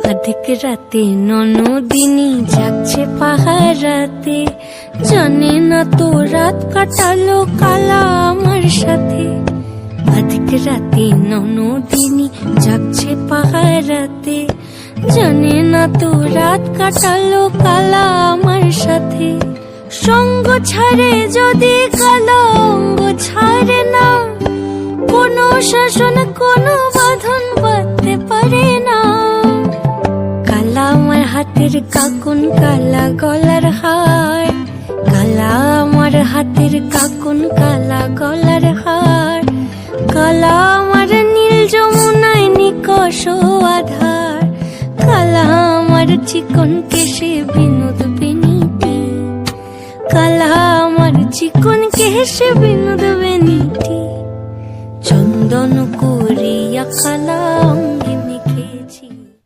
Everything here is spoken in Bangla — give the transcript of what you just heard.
অধিক রাতে ননদিনী যাচ্ছে পাহারাতে, জানে না তো রাত কাটালো কালা আমার সাথে। অধিক রাতে ননদিনী যাচ্ছে পাহারাতে, জানে না তো রাত কাটালো কালা আমার সাথে। সঙ্গ ছাড়ে যদি কালো অঙ্গ ছাড়ে না, কোনো শাসন কোনো বাঁধন বাঁধতে পারে না। কালা আমার হাতের কাকুন কালা গলার হার, কালা আমার হাতের কাকুন কালা গলার হার। কালা আমার নীল যমুনায় নিকষ আধার, কালা আমার চিকন কেশে বিনোদ বেনিটি, কালা আমার চিকন কেশে বিনোদ বেনিটি। চন্দন করিয়া কালা